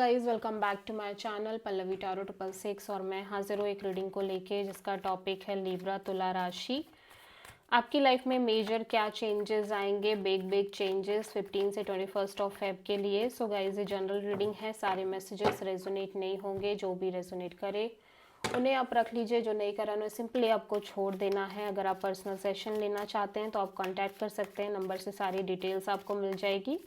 Guys welcome back to my channel Pallavi tarot 666 और मैं हाजिर हूँ एक रीडिंग को लेके जिसका टॉपिक है लिब्रा तुला राशि। आपकी लाइफ में मेजर क्या चेंजेस आएंगे, बिग चेंजेस 15 से 21 ऑफ फेब के लिए। सो गाइस ये जनरल रीडिंग है, सारे मैसेजेस रेजोनेट नहीं होंगे, जो भी रेजोनेट करे उन्हें आप रख लीजिए, जो नहीं करा उन्हें सिंपली आपको छोड़ देना है। अगर आप पर्सनल सेशन लेना चाहते हैं तो आप कॉन्टैक्ट कर सकते हैं, नंबर से सारी डिटेल्स आपको मिल जाएगी।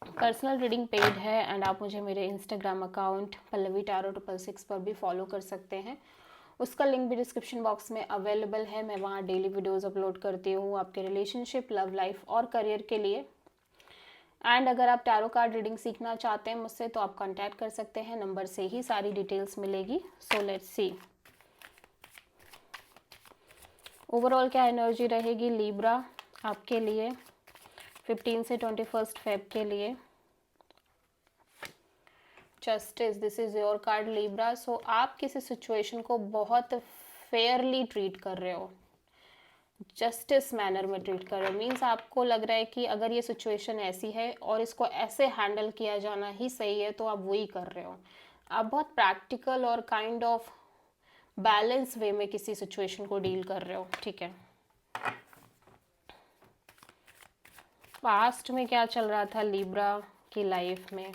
पर्सनल रीडिंग पेड है एंड आप मुझे मेरे इंस्टाग्राम अकाउंट पल्लवी टारो 666 पर भी फॉलो कर सकते हैं, उसका लिंक भी डिस्क्रिप्शन बॉक्स में अवेलेबल है। मैं वहाँ डेली वीडियोस अपलोड करती हूँ आपके रिलेशनशिप, लव लाइफ और करियर के लिए। एंड अगर आप टैरो कार्ड रीडिंग सीखना चाहते हैं मुझसे तो आप कांटेक्ट कर सकते हैं, नंबर से ही सारी डिटेल्स मिलेगी। सो लेट्स सी ओवरऑल क्या एनर्जी रहेगी लिब्रा आपके लिए 15 से 21 फेब के लिए। Justice, this is your card Libra. So आप किसी सिचुएशन को बहुत फेयरली ट्रीट कर रहे हो, जस्टिस मैनर में ट्रीट कर रहे हो। मीन्स आपको लग रहा है कि अगर ये सिचुएशन ऐसी है और इसको ऐसे हैंडल किया जाना ही सही है तो आप वही कर रहे हो। आप बहुत प्रैक्टिकल और काइंड ऑफ बैलेंस वे में किसी सिचुएशन को डील कर रहे हो, ठीक है। पास्ट में क्या चल रहा था लिब्रा की लाइफ में?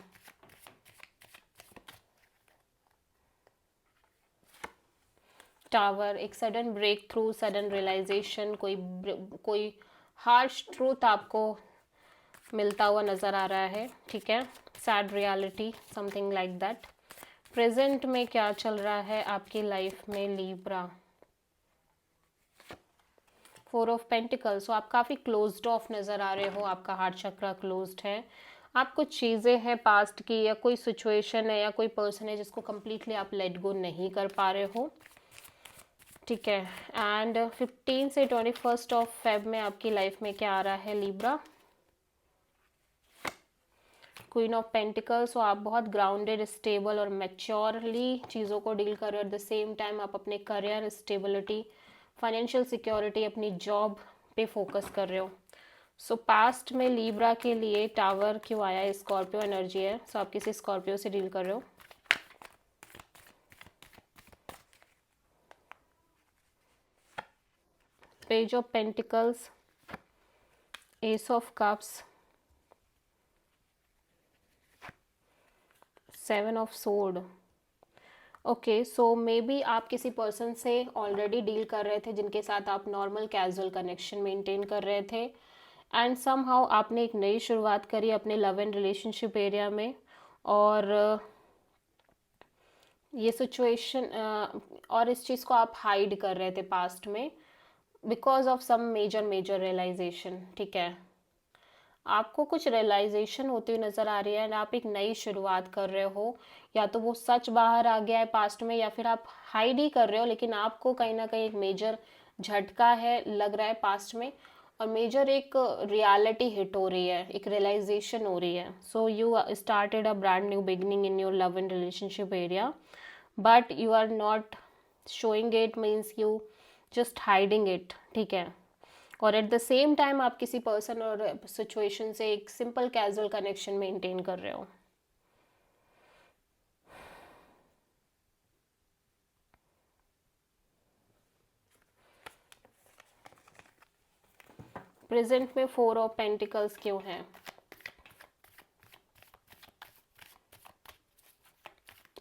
टावर, एक sudden breakthrough, sudden realisation, कोई हार्श ट्रूथ आपको मिलता हुआ नज़र आ रहा है, ठीक है। Sad reality, something like that. Present में क्या चल रहा है आपकी लाइफ में लिब्रा? 4 of pentacles. सो आप काफ़ी क्लोज्ड ऑफ नज़र आ रहे हो, आपका हार्ट चक्रा क्लोज्ड है। आप कुछ चीज़ें हैं पास्ट की या कोई सिचुएशन है या कोई पर्सन है जिसको कम्प्लीटली आप लेट गो नहीं कर पा रहे हो, ठीक है। एंड 15 से 21 ऑफ फेब में आपकी लाइफ में क्या आ रहा है Libra? Queen of pentacles. So आप बहुत ग्राउंडेड, स्टेबल और मैच्योरली चीज़ों को डील कर रहे हो। एट द सेम टाइम आप अपने करियर, स्टेबिलिटी, फाइनेंशियल सिक्योरिटी, अपनी जॉब पे फोकस कर रहे हो। सो पास्ट में लिब्रा के लिए टावर क्यों आया? स्कॉर्पियो एनर्जी है। सो आप किसी स्कॉर्पियो से डील कर रहे हो। Page of pentacles, S of cups, 7 of sword. Okay, so may be आप किसी पर्सन से ऑलरेडी डील कर रहे थे जिनके साथ आप नॉर्मल कैजुअल कनेक्शन मेंटेन कर रहे थे एंड समहाउ आपने एक नई शुरुआत करी अपने लव एंड रिलेशनशिप एरिया में। और ये सिचुएशन और इस चीज़ को आप हाइड कर रहे थे पास्ट में because of some major realisation, ठीक है। आपको कुछ रियलाइजेशन होती हुई नज़र आ रही है एंड आप एक नई शुरुआत कर रहे हो। या तो वो सच बाहर आ गया है पास्ट में या फिर आप हाइड ही कर रहे हो, लेकिन आपको कहीं ना कहीं एक मेजर झटका है लग रहा है पास्ट में और मेजर एक रियलिटी हिट हो रही है, एक रियलाइजेशन हो रही है। So you started a brand new beginning in your love and relationship area but you are not showing it, means you just hiding it, ठीक है। और एट द सेम टाइम आप किसी पर्सन और सिचुएशन से एक सिंपल कैजुअल कनेक्शन मेंटेन कर रहे हो। प्रेजेंट में 4 ऑफ पेंटिकल्स क्यों है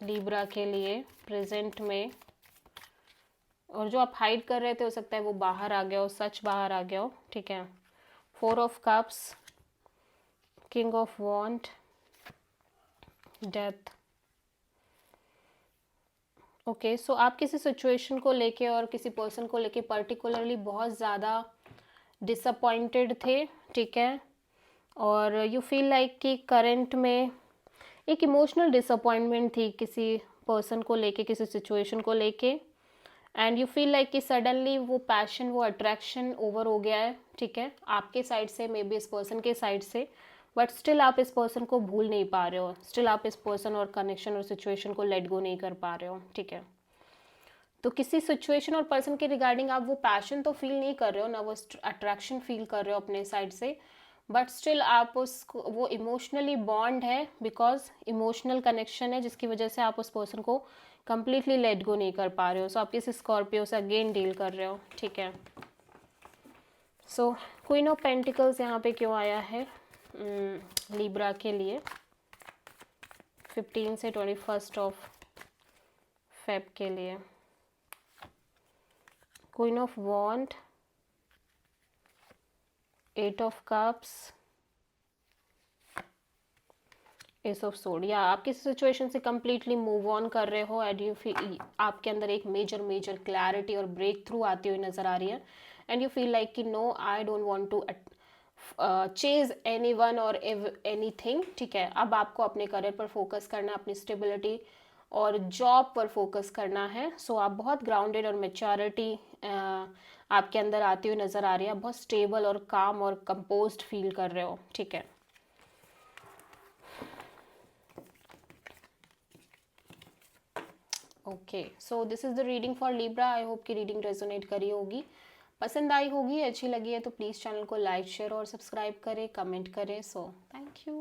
लिब्रा के लिए प्रेजेंट में? और जो आप हाइड कर रहे थे हो सकता है वो बाहर आ गया हो, सच बाहर आ गया हो, ठीक है। 4 of cups, king of wand, death. Okay, so आप किसी सिचुएशन को लेके और किसी पर्सन को लेके पर्टिकुलरली बहुत ज़्यादा डिसअपॉइंटेड थे, ठीक है। और यू फील लाइक कि करंट में एक इमोशनल डिसअपॉइंटमेंट थी किसी पर्सन को लेके, किसी सिचुएशन को लेके एंड यू फील लाइक कि सडनली वो पैशन, वो अट्रैक्शन ओवर हो गया है, ठीक है, आपके साइड से, मे बी इस पर्सन के साइड से। बट स्टिल आप इस पर्सन को भूल नहीं पा रहे हो, स्टिल आप इस पर्सन और कनेक्शन और सिचुएशन को लेट गो नहीं कर पा रहे हो, ठीक है। तो किसी सिचुएशन और पर्सन के रिगार्डिंग आप वो पैशन तो फील नहीं कर रहे हो ना, वो अट्रैक्शन फील कर रहे हो अपने साइड से, बट स्टिल आप उसको, वो इमोशनली बॉन्ड है, बिकॉज इमोशनल कनेक्शन है जिसकी वजह से आप उस पर्सन को कंप्लीटली लेट गो नहीं कर पा रहे हो। सो आप किसी स्कॉर्पियो से अगेन डील कर रहे हो, ठीक है। सो क्वीन ऑफ पेंटिकल्स यहाँ पे क्यों आया है लिब्रा के लिए 15 से 21 ऑफ फेब के लिए? Queen of wand, 8 of cups, ace of sword. या आप किसी सिचुएशन से कंप्लीटली मूव ऑन कर रहे हो एंड यू फील, आपके अंदर एक मेजर क्लैरिटी और ब्रेक थ्रू आती हुई नजर आ रही है एंड यू फील लाइक कि no, I don't want to chase anyone और एनी थिंग, ठीक है। अब आपको अपने करियर पर फोकस करना है, अपनी स्टेबिलिटी और जॉब पर फोकस करना है। सो आप बहुत ग्राउंडेड और मेच्योरिटी आपके अंदर आती हुई नज़र आ रही है, बहुत स्टेबल और काम और कंपोज्ड फील कर रहे हो, ठीक है। Okay, so this is the reading for Libra. I hope कि रीडिंग रेजोनेट करी होगी, पसंद आई होगी, अच्छी लगी है तो प्लीज़ चैनल को लाइक शेयर और सब्सक्राइब करें, कमेंट करें। So thank you.